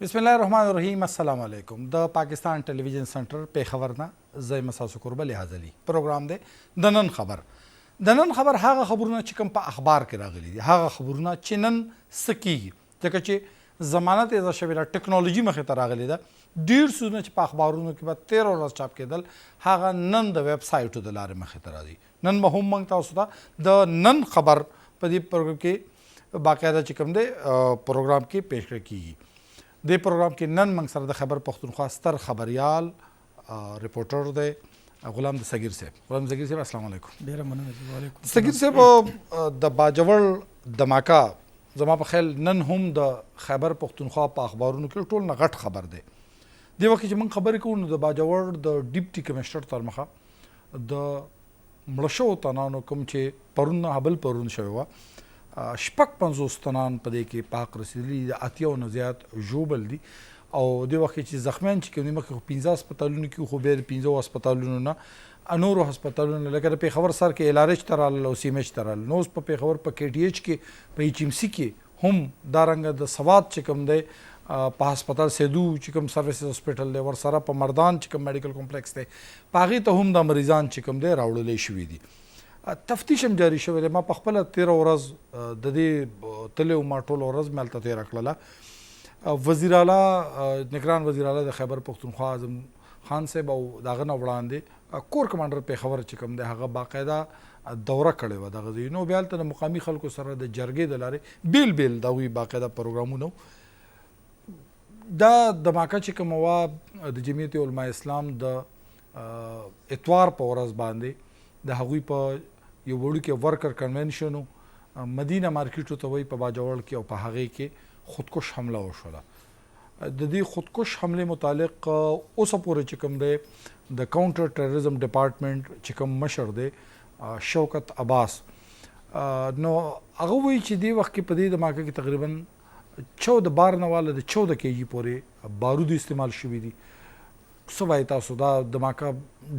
بسم الله الرحمن الرحیم. السلام علیکم. د پاکستان ټلویزیون سنټر پیښور نه زه مساسو قربه لحاظ علي پروګرام دی د نن خبر. د نن خبر هغه خبرونه چې کوم په اخبار کې راغلي دي، هغه خبرونه چې نن څه کیږي، ځکه چې ضمانت یې شویله ټکنالوژي مخې ته راغلې ده. ډېر څیزونه چې په اخبارونو کې به 13 ورځ چاپ کېدل، هغه نن د ویب سایټو د لارې مخې ته راځي. نن به هم موږ تاسو ته د نن خبر په دې پروګرام کې باقاعده چې کوم دی پروګرام کې پیش کېږي. دې پروګرام کې نن موږ سره د خیبر پښتونخوا ستر خبریال ریپورټر دی غلام صغیر صاحب. غلام صغیر صاحب السلام علیکم. ډیره مننه. وعلیکم صغیر صاحب، د باجوړ دماکا زما په خیال نن هم د خیبر پښتونخوا په اخبارونو کې ټول نه غټ خبر دی. دې وخت چې موږ خبرې کوو نو د باجوړ د ډیپټي کمشنر تر مخه د مړه شوو تنانو کوم چې پرون هبل پرون شوی وه، 56 تنان په دې کې پاک رسېدلي دي، 80 نه زیات ژوبل دي. او دې وخت کې چې زخمیان چې کوم دي مخکې خو 15 هسپتالونو کې، خو بیا د 15 هسپتالونو نه نورو هسپتالونو لکه د پېښور سر کې LRH ته رالل او CMH ته رالل. نو اوس په پېښور په KTH کې په HMC کې هم دارنګه د سواد چې کوم دی په هسپتال سیدو چې کوم سروسز هسپتال دی، ورسره په مردان چې کوم میډیکل کمپلیکس دی، په هغې ته هم د مریضان چې کوم دی راوړلی شوي دي. تفتیش هم جاري شوی دی. ما په خپله 13 ورځ د دې تللی وم، ما ټوله ورځ مې هلته تېره کړله. وزیر اعلی نگران وزیر اعلی د خیبر پښتونخوا اعظم خان صاحب او د هغه نه وړاندې کور کمانډر پېښور چې کوم دی هغه باقاعده دوره کړې وه دغه ځای. نو بیا هلته د مقامي خلکو سره د جرګې د لارې بیل بیل د هغوی باقاعده پروګرامونه. دا دماکه چې کومه وه د جمعیت علماء اسلام د اتوار په ورځ باندې د هغوی په یو وړوکی ورکر کنونشن مدینه مارکیټو ته وایي په باجوړ کې، او په هغې کې خودکش حمله وشوله. د دې خودکش حملې متعلق اوسه پورې چې کوم دی د کاونټر ټیرریزم ډپارټمنټ چې کوم مشر دی شوکت عباس، نو هغه وایي چې دې وخت کې په دې دماکه کې تقریبا 14 بار نه واله د 14 kg پورې بارود استعمال شوي دي. څه وایي تاسو؟ دا دماکه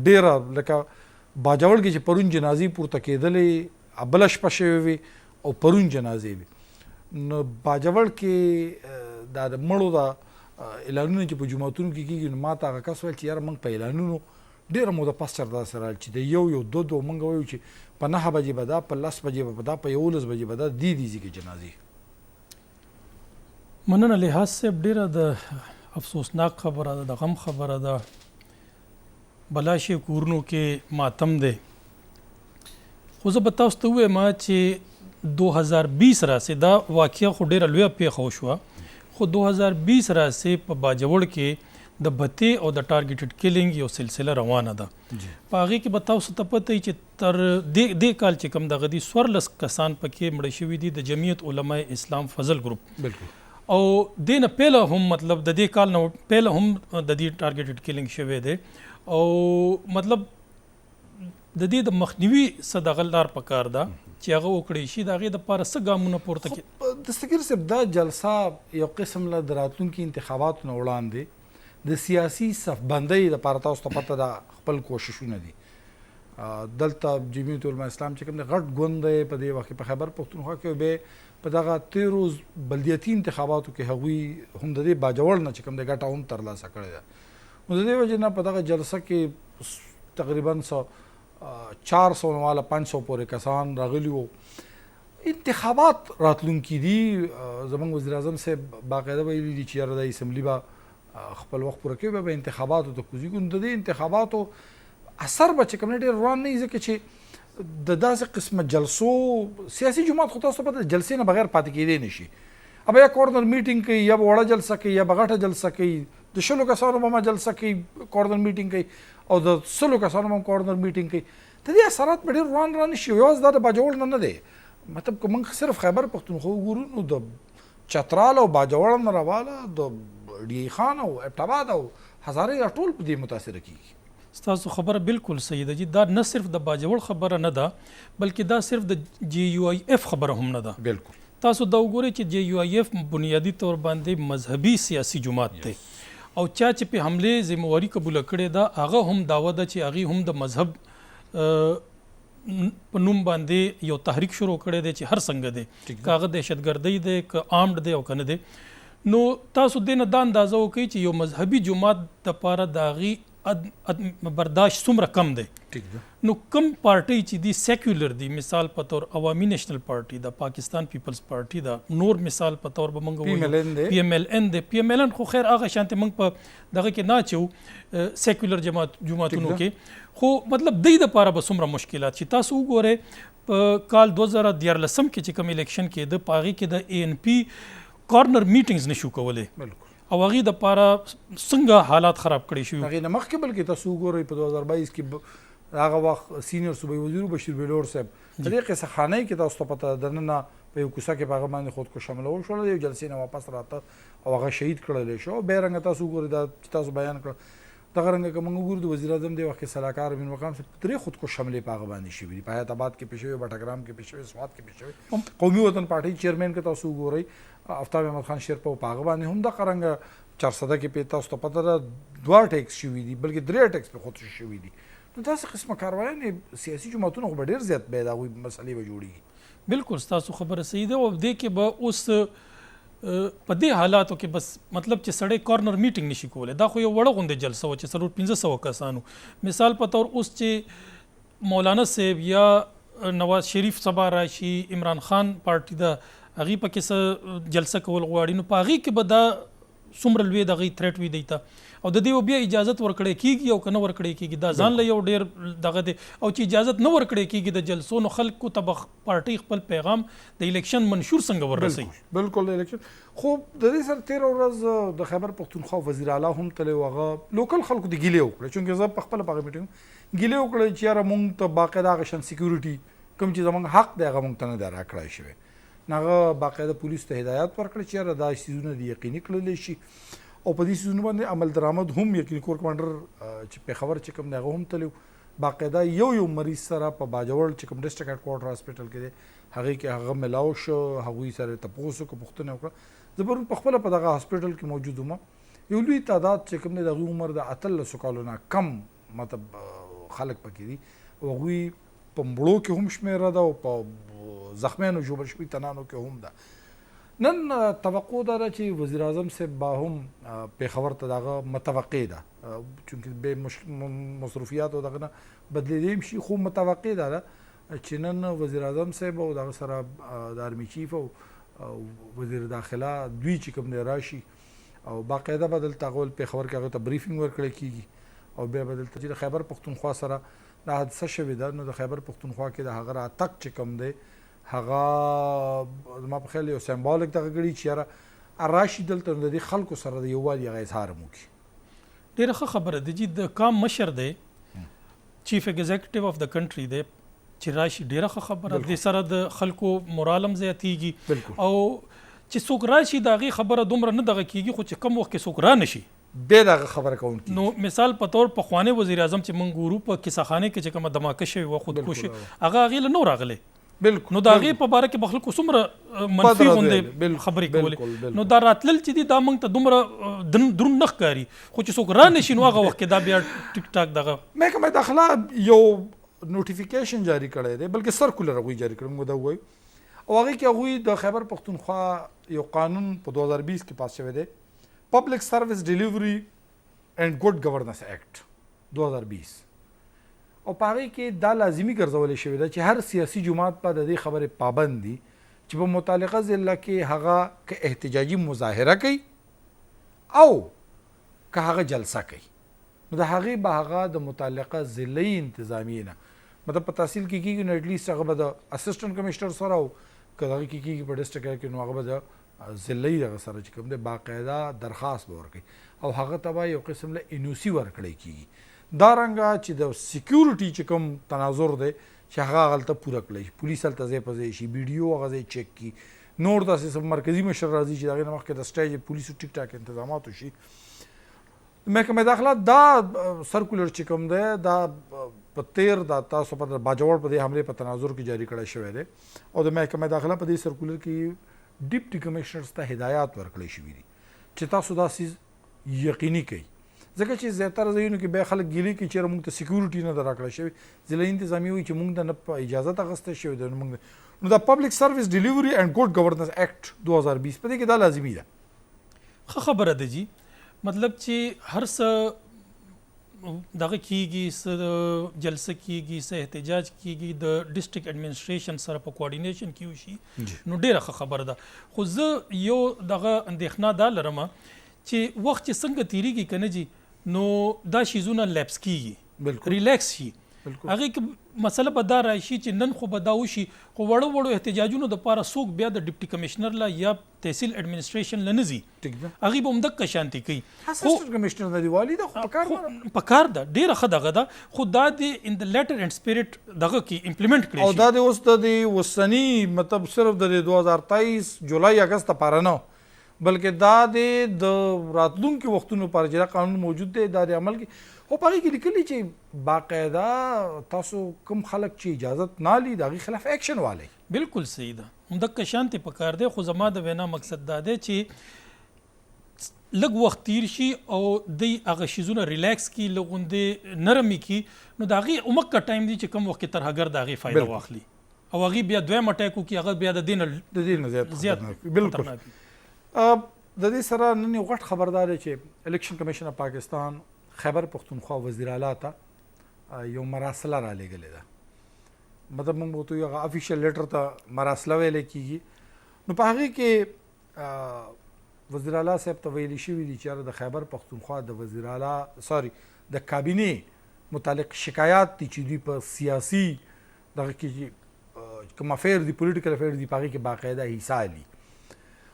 ډېره لکه باجوړ کې چې پرون جنازې پورته کېدلې، بله شپه شوې وي او پرون جنازې وي. نو باجوړ کې دا د مړو دا اعلانونه چې په جوماتونو کې کېږي، نو ما ته هغه کس ویل چې یاره موږ په اعلانونو ډېره موده پس چرداسې رال چې د یو دو موږ وایو چې په 9 بجې به دا، په 10 بجې به دا، په 11 بجې به دا دي کې جنازې. مننه لحاظ صاحب، ډیره د افسوسناک خبره ده، د غم خبره ده. بلاشي کورونو کې ماتم دی. خو زه به تاسو ته ووایم چې 2020 راسې دا واقعه خو ډېره لویه پیښه وشوه، خو 2020 راسې په باجوړ کې د بتې او د ټارګېټډ کیلینګ یو سلسله روانه ده. په هغې کې به تاسو ته پته وي چې تر دې کال چې کوم دغه دي 14 کسان پکې مړه شوي دي د جمعیت علماء اسلام فضل ګروپ. بالکل. او دې نه پهله هم مطلب د دې کال نه پهله هم د دې ټارګېټډ کیلینګ شوی دی، او مطلب د دې د مخنیوي څه دغه لار پکار ده چې هغه وکړی شي. د هغې دپاره څه ګامونه پورته کړي؟ دستګیر صاحب، دا جلسه یو قسم له د راتلونکي انتخاباتو نه وړاندې د سیاسي صفبندۍ دپاره تاسو ته پته ده خپل کوششونه دي. دلته جمعیت علماء اسلام چې کوم دی غټ ګوند دی په دې وخت کې په خیبر پښتونخوا کې، بیا په دغه 13 بلدیاتي انتخاباتو کې هغوی هم د دې باجوړ نه چې کوم دی ګټه هم ترلاسه کړې ده. نو د دې وجې نه په دغه جلسه کې تقریبا 400 نه واله 500 پورې کسان راغلي وو. انتخابات راتلونکي دي. زموږ وزیر اعظم صاحب باقاعده ویلي دي چې یاره د اسمبلي به خپل وخت پوره کوي، به انتخاباتو ته کوزیږو. نو د دې انتخاباتو اثر به چې کوم ډېر روان نه وي، ځکه چې د داسې قسمه جلسو سیاسي جماعت خو تاسو ته پته جلسې نه بغیر پاتې کېدی نه شي. ابا یا کورنر میټینګ کوي، یا به وړه جلسه کوي، یا به غټه جلسه کوي. د 100 کسانو به جلسه کوي، کورنر میټینګ کوي، او د 100 کسانو به کورنر میټینګ کوي. د دې اثرات به ډېر روان را نه شي. یوازې دا د باجوړ نه دی، مطلب که موږ صرف خیبر پښتونخوا وګورو نو د چترال او باجوړ نه راواله د ډی خان او ابټاباد او هزارې ټول په دې متاثره کېږي. ستاسو خبره بالکل صحیح ده. دا نه صرف د باجوړ خبره نه ده، بلکې دا صرف د GUIF خبره هم نه ده. بالکل. تاسو دا وګورئ چې GUIF بنیادی طور باندې مذهبي سیاسي جماعت دی، او چا چې په حملې ذمہواري قبوله کړې ده هغه هم دعوه ده چې هغې هم د مذهب په نوم باندې یو تحریک شروع کړی دی چې هر څنګه دی، که هغه دهشتګردۍ دی، که آمډ دی او که نه دی. نو تاسو دینه دا اندازه وکړئ چې یو مذهبي جماعت دپاره د هغې برداشت څومره کم دی. ټیک ده. نو کم پارټۍ چې دي سیکولر دي، مثال په تور عوامي نیشنل پارټي د پاکستان پیپلز پارټي دا، نور مثال په تور به موږ وایو پی ایم ایل ان دی. پی ایم ایل ان خو خیر هغه شانتې موږ په دغه کې نه اچو سیکولر جماعتونو کې، خو مطلب دی دپاره به څومره مشکلات چې تاسو وګورئ په کال 2014 کې چې کوم الیکشن کېده په هغې کې د اے ان پی کارنر میټینګز نشو کولی او هغې دپاره څنګه حالات خراب کړی شوي. هغې نه مخکې بلکې تاسو وګورئ په 2022 کې هغه وخت سینیئر صوبایي وزیر بشیر بلور صاحب په دې قصه خانۍ کې تاسو ته پته دننه په یو کوڅه کې په هغه باندې خودکش شاملول شول، یو جلسې نه واپس راته او هغه شهید کړلی شو. بیا رنګه تاسو وګورئ دا چې تاسو بیان کړ دغه رنګه که موږ وګورو د وزیر اعظم دې وخت کې سلاکار امین مقام صاحب 3 خودکش حملې په هغه باندې شوي دي، په حیات آباد کې پېښ شوي، بټګرام کې پېښ شوي، سوات کې پېښ شوي. قومي وطن پارټۍ چیرمین کې تاسو وګورئ آفتاب احمد خان شیرپا په هغه باندې هم دغه رنګه 400 کې په تاسو ته پته ده 2 اټیکس شوي دي، بلکې 3 اټیکس په خودکش شوي دي. نو داسې قسمه کاروایانې سیاسي جماعتونه خو به ډېر زیات به د هغوی مسلې به جوړېږي. بالکل ستاسو خبره صحیح ده. او دې کې به اوس په دې حالاتو کې بس مطلب چې سړی کارنر میټینګ نشي کولی. دا خو یو وړه غوندې جلسه وه چې 1500 کسانو، مثال په طور اوس چې مولانا صاحب یا نواز شریف سبا راشي، عمران خان پارټي ده هغې پکې څه جلسه کول غواړي، نو په هغې کې به دا څومره لوی د هغې تھریټ وي دی ته او د دې بیا اجازت ورکړی کېږي او که نه ورکړی کېږي دا ځان له یو ډېر دغه دی. او چې اجازت نه ورکړی کېږي د جلسو نو خلکو ته به پارټۍ خپل پیغام د الیکشن منشور څنګه ورسوي. بالکل د الیکشن خو د دې سره تېره ورځ د خیبر پښتونخوا وزیر اعلی هم تللی و، هغه لوکل خلکو د ګیلې وکړه، چونکې زه په خپله په هغه میټینګ ګیلې وکړه چې یاره مونږ ته باقاعده هغه شان سیکیورټي کوم چې زموږ حق دی هغه مونږ ته نه دی راکړی شوی. هغه باقاعده پولیسو ته هدایت ورکړه چې یاره دا څیزونه دې یقیني کړلی شي او په دې څیزونو باندې عمل درآمد هم یقیني کور کمانډر چې پېښور چې کوم دی هغه هم تللی باقاعده یو مریض سره په باجوړ چې کوم ډسټرکټ هیډ کوارټر هاسپټل کې دی هغې کې هغه ملاو شو، هغوی سره تپوس وکړه، پوښتنه وکړه. زه پرون پخپله په دغه هاسپټل کې موجود وم. یو لوی تعداد چې کوم دی د هغوی عمر د 18 کالو نه کم مطلب خلک پکې دي او هغوی په مړو کې هم شمېره ده او په زخمیانو ژوبل شوي تنانو کې هم ده. نن توقع دا ده چې وزیر اعظم صاحب به هم پېښور ته دغه متوقع ده، چونکې به مصروفیات او دغه نه بدلېدی شي، خو متوقع دا ده چې نن وزیر اعظم صاحب او دغه سره د آرمي چیف او وزیر داخله دوی چې کوم دی راشي او باقاعده به دلته هغه پېښور کې هغه ته بریفینګ ورکړی کېږي او بیا به دلته چې د خیبر پښتونخوا سره دا حادثه شوې ده نو د خیبر پښتونخوا کې د هغه راتګ چې کوم دی هغه زما په خیال یو سمبولیک دغه ګړي چې یاره راشي دلته نو د دې خلکو سره د یووالي هغه اظهار هم وکړي. ډېره ښه خبره ده چې د کام مشر دی، چیف ایگزیکټیو اف د کنټري دی چې راشي، ډېره ښه خبره ده. سره د خلکو مورال هم زیاتېږي او چې څوک راشي د هغې خبره دومره نه دغه کېږي، خو چې کم وخت کې څوک را نشي بیا دغه خبره کوونکي. نو مثال په طور پخوانی وزیر اعظم چې موږ ګورو په کیسهخانې کې چې کومه دماکه شوې وه خودکش هغه هغې له نو راغلی. بالکل نو د هغې په باره کې به خلکو څومره منفي غوندې خبرې کولې. نو دا راتلل چې دي دا موږ ته دومره دروند نه ښکاري، خو چې څوک را نشي نو هغه وخت کې دا بیا ټیک ټاک دغه محکمه داخله یو نوټیفیکیشن جاری کړی دی، بلکې سرکولر هغوی جاری کړی موږ دا ووایو او هغې کې هغوی د خیبر پښتونخوا یو قانون په 2020 کې پاس شوی دی، پبلک سروس ډیلیوري اینڈ ګډ گورننس ایکټ 2020 او په هغې کې دا لازمي ګرځولی شوې ده چې هر سیاسي جماعت به د دې خبرې پابند دي چې په متعلقه ضلع کې هغه که احتجاجي مظاهره کوي او که هغه جلسه کوي نو د هغې به هغه د متعلقه ضلعي انتظامیې نه مطلب په تحصیل کې کېږي نو ایټلیسټ هغه به د اسسټنټ کمشنر سره او که هغه کې کېږي په ډسټرکټ کې نو هغه به د ضلعي دغه سره چې کوم دی باقاعده درخواست به ورکوي او هغه ته به یو قسم له انوسي ورکړی کېږي. دا رنګه چې د سیکیورټي چې کوم تناظر دی چې هغه هلته پوره کړی شي، پولیس هلته ځای په ځای شي، ویډیو هغه ځای چیک کړي، نور داسې مرکزي مشر راځي چې د هغې نه مخکې د سټیج پولیسو ټیک ټاک انتظامات وشي. محکمه داخله دا سرکولر چې کوم دی دا په تیر دا تاسو په باجوړ په دې حملې په تناظر کې جاری کړی شوی دی او د محکمه داخله په دې سرکولر کې ډیپټي کمشنرز ته هدایات ورکړی شوي دي چې تاسو دا څیز یقیني کوئ، ځکه چې زیاتره ځایونو کې بیا خلک ګیلې کوي چېرې موږ ته سیکیورټي نه ده راکړی شوې، ضلعي انتظامیه وایي چې موږ ته نه په اجازت اخیستی شوې ده نو دا پبلک سروس ډیلیوري اینډ ګډ گورننس ایکټ 2020 په دې کې دا لازمي ده خبره ده جی مطلب چې هر څه دغه کیږي څه جلسه کیږي څه احتجاج کیږي د ډیسټریکټ ایڈمنسټریشن سره په کوارډینیشن کې وشي نو ډیره خبره ده خو زه یو دغه اندېښنه دا لرم چې وخت چې څنګه تیریږي کنه جی نو دا شیزونه لیپس کیږي بالکل ریلیکس شي هغه کې مسله به دا راشي چې نن خو به دا وشي خو وړو احتجاجونو د پاره څوک بیا د ډیپټي کمشنر لا یا تحصیل ایڈمنسټریشن لنزي ټیک ده هغه به همدغه شانتي کوي اسسټنټ کمشنر د دیوالي د پکار ده ډیره خدغه ده خو دا د ان د لیټر اینڈ سپیریټ دغه کې امپلیمنٹ کړی او دا د اوس د وسنی مطلب صرف د 2023 جولای اگست لپاره نه بلکې دا د راتلونکو وختونو لپاره چې قانون موجود دی دا د عمل کې خو په هغې کې لیکلي چې باقاعده تاسو کوم خلک چې اجازت نه لي د هغې خلاف ایکشن والی بالکل صحیح ده همدغه شانتې پکار دی خو زما د وینا مقصد دا دی چې لږ وخت تیر شي او دی هغه شیزونه ریلیکس کړي لږ غوندې نرمې کړي نو د هغې عمقه ټایم دی چې کوم وخت کې ترهګر د هغې فایده واخلي او هغې بیا دویم اټیک وکړي هغه بیا د دې نه زیات بالکل د دې سره نن یو غټ خبردار دی چې الیکشن کمیشن اف پاکستان خیبر پختونخوا وزیر اعلی ته یو مراسله را لېږلې ده مطلب موږ ورته یو افیشیل لیټر ته مراسله ویلی کېږي نو په هغې کې وزیر اعلی صاحب ته ویلي شوي دي چې د خیبر پختونخوا د وزیر اعلی د کابینې متعلق شکایات دي چې دوی په سیاسي دغه کې کوم افیر دي پولیټیکل افیر دي په هغې کې باقاعده حصه لي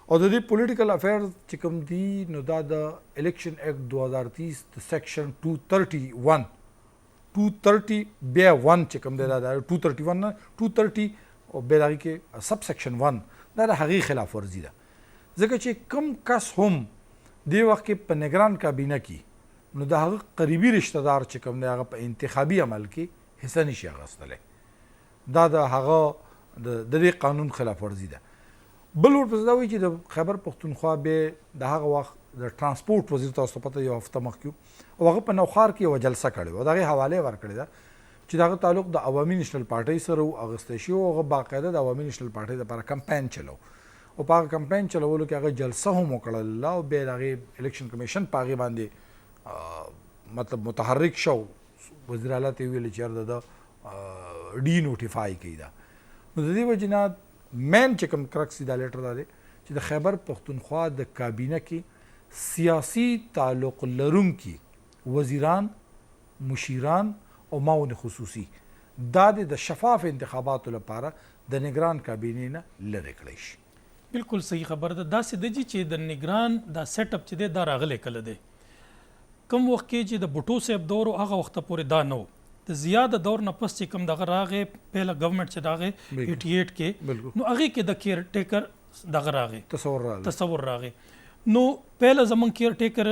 او د دې پولیټیکل افیرز چې کوم دي نو دا د الیکشن ایکټ 2030 د سیکشن 230 بیا 1 چې کوم دی دا 231 نه 230 او بیا د هغې کې سب سیکشن 1 دا د هغې خلاف ورزي ده ځکه چې کوم کس هم دې وخت کې په نگران کابینه کې نو د هغه قریبي رشته دار چې کوم دی هغه په انتخابي عمل کې حصه نشي اخیستلی دا د هغه د دې قانون خلاف ورزي ده بل ورپسې دا وایي چې د خیبر پښتونخوا بیا د هغه وخت د ترانسپورټ وزیر تاسو ته پته یو هفته مخکې او هغه په نوخار کې یوه جلسه کړې وه د هغې حوالې ورکړې ده چې د هغه تعلق د عوامي نیشنل پارټۍ سره اخیستی شي او هغه باقاعده د عوامي نیشنل پارټۍ دپاره کمپاین چلو او په هغه کمپاین چلولو کې هغه جلسه هم وکړله او بیا د هغې الیکشن کمیشن په هغې باندې مطلب متحرک شو وزیر اعلی ته یې ویلې چې یار د ډي نوټیفای کوي دا نو د دې وجې نه مین چې کوم کرکس دا لیټر دا دی چې د خیبر پښتونخوا د کابینه کې سیاسي تعلق لرونکي وزیران مشیران او معاون خصوصي دا د شفاف انتخاباتو لپاره د نگران کابینې نه لرې کړی شي بالکل صحیح خبره ده داسې دی چې د نگران دا سیټ اپ چې دی دا راغلی کله دی کوم وخت کې چې د بوټو صاحب دور هغه وخته پورې دا نه و د زیاده دور نه پس چې کوم دغه راغې پهله ګورنمنټ چې راغې 88 کې نو هغې کې د کیر ټیکر دغه راغې تصور راغې نو پهله زمونږ کیر ټیکر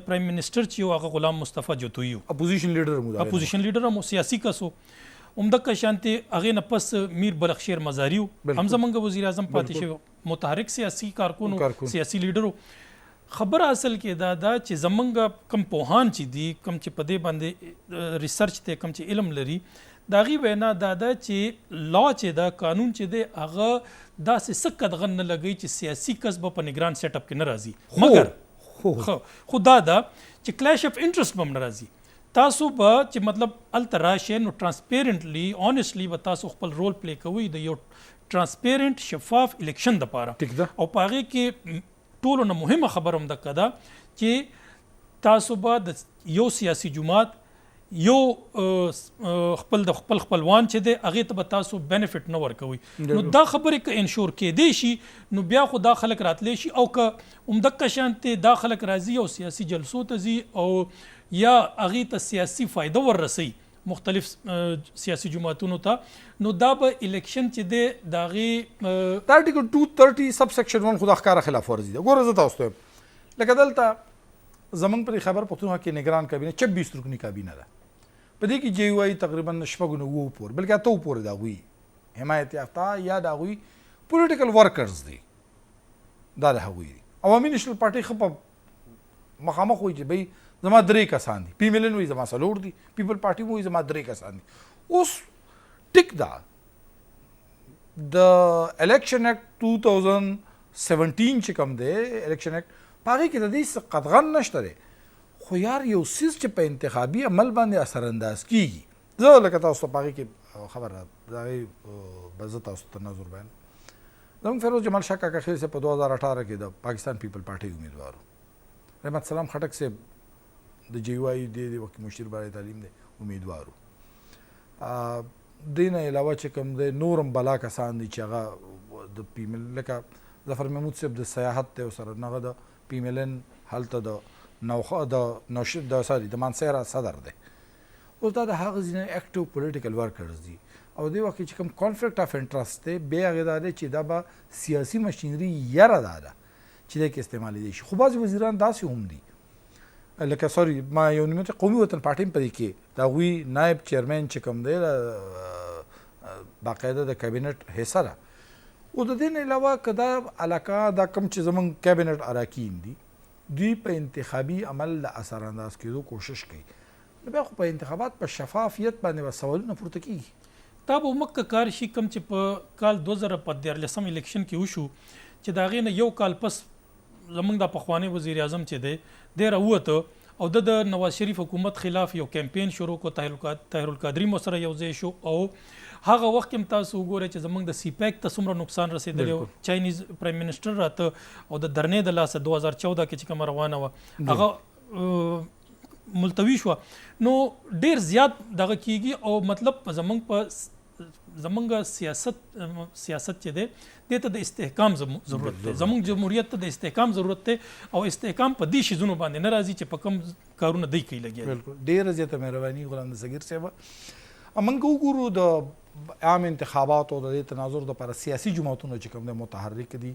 پرایم منسټر چې یو هغه غلام مصطفی جوتوي اپوزیشن لیډر هم سیاسي کس و همدغه شانتې هغې نه پس میر بلخشیر مزاري و هم زمونږ وزیر اعظم پاتې شوی متحرک سیاسي کارکون سیاسي لیډر و خبره اصل کې دا ده چې زمونږ کم پوهان چې دي کم چې په دې باندې ریسرچ دی کم چې علم لري د هغې وینا دا ده چې لا چې دا قانون چې دی هغه داسې څه قدغن نه لګوي چې سیاسي کس به په نگران سیټ اپ کې نه راځي مګر خو دا ده چې کلیش اف انټرسټ به هم نه راځي تاسو به چې مطلب هلته راشئ نو ټرانسپیرنټلی آنیسټلی به تاسو خپل رول پلی کوئ د یو ټرانسپیرنټ شفاف الیکشن دپاره او په هغې کې ټولو نه مهمه خبره هم دغه ده چې تاسو به د یو سیاسي جماعت یو خپل خپلوان چې دی هغې ته به تاسو بینیفټ نه ورکوئ نو دا خبرې که انشور کېدی شي نو بیا خو دا خلک راتلی شي او که همدغه شانتې دا خلک راځي او سیاسي جلسو ته ځي او یا هغې ته سیاسي فایده وررسوي مختلف سیاسي جماعتونو ته نو دا به الیکشن چې دی د هغې دا آرټیکل 230 سب سیکشن 1 خو د ښکاره خلاف ورزي ده ګوره زه تاسو ته وایم لکه دلته زمونږ پر خیبر پښتونخوا کې نگران کابینه 26 رکني کابینه ده په دې کې جی وايي تقریبا شپږو نه اووه پورې بلکې اته پورې د هغوی حمایت یافته یا د هغوی پولیټیکل ورکرز دي دا د هغوی دي عوامي نیشنل پارټۍ ښه په مخامخ وایي چې بی زما درې کسان دي پی ملن وایي زما څلور دي پیپل پارټي وایي زما درې کسان دي اوس ټیک ده د الیکشن ایکټ 2017 چې کوم دی الیکشن ایکټ په هغې کې د دې څه قطغن نشته دی، خو یار یو څیز چې په انتخابي عمل باندې اثرانداز کېږي، زه لکه تاسو ته په هغې کې خبره د هغې به زه تاسو ته نظر بیان زموږ فیروز جمال شاه کاکا خیل صاحب په 2018 کې د پاکستان پیپل پارټۍ امیدوار و، رحمت سلام خټک صاحب د جی واي د وقت مشیر برای تعلیم دی امیدوار و. دې نه علاوه چې کوم دی نور هم بلا کسان دي چې هغه د پیمل لکه ظفر محمود صاحب د سیاحت دی ورسره هغه د پیملن هلته د مانسیرا صدر دی. اوس دا د هغه ځینې اکټیو پولیټیکل ورکرز دي او دې وخت کې چې کوم کانفلیکټ اف انټرست دی بیا هغې دا دی چې دا به سیاسي مشینري یره دا ده چې دی کې استعمالیدی شي. خو بعضې وزیران داسې هم دي لکه سوري ما یو نیمه قومي وطن پارټۍ په دې کې د هغوی نایب چیرمین چې کوم دی باقاعده د کابینټ حصه ده. او د دې نه علاوه که دا علاقه دا کوم چې زموږ کابینټ اراکین دي دوی په انتخابي عمل د اثرانداز کېدو کوشش کوي، نو بیا خو په انتخابات په شفافیت باندې به سوالونه پورته کېږي. دا به مکه کار شي کوم چې په کال 2014 الیکشن کې وشو چې د هغې نه یو کال پس زمونږ د پخوانی وزیر اعظم چې دی دی راووته او د نواز شریف حکومت خلاف یو کمپین شروع کو، طاهر القادري مو سره یو ځای شو او هغه وخت کې تاسو وګورئ چې زمونږ د سی پیک ته څومره نقصان رسېدلی و. چاینیز پرایم منسټر راته او د درنې د لاسه 2014 کې چې کومه روانه وه هغه ملتوي شوه. نو ډیر زیات دغه کیږي او مطلب زمونږ سیاست چې دی دې ته د استحکام ضرورت دی، زمونږ جمهوریت ته د استحکام ضرورت دی او استحکام په دې شیزونو باندې نه راځي چې په کوم کارونه دی کوي لګیا. بالکل ډېره زیاته مهرباني غلام صغیر صاحب. موږ وګورو د عام انتخاباتو د دې تناظر دپاره سیاسي جماعتونه چې کوم دی متحرک دي،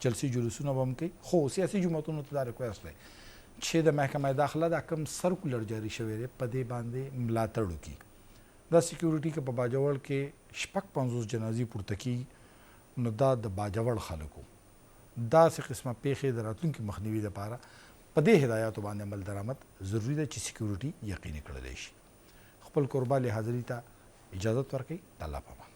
جلسې جلوسونه به هم کوي، خو سیاسي جماعتونو ته دا ریکویسټ دی چې د محکمه داخله دا کوم سرکولر جاری شوی دی په دې باندې ملاتړ وکړي. دا سیکیورټي که په باجوړ کې 56 جنازې پورته کېږي نو دا د باجوړ خلکو داسې قسمه پیښې د راتلونکي مخنیوي دپاره په دې هدایاتو باندې عمل درآمد ضروري ده چې سیکیورټي یقیني کړلی شي. خپل کوربه حاضري ته اجازت ورکوي. د الله په امان.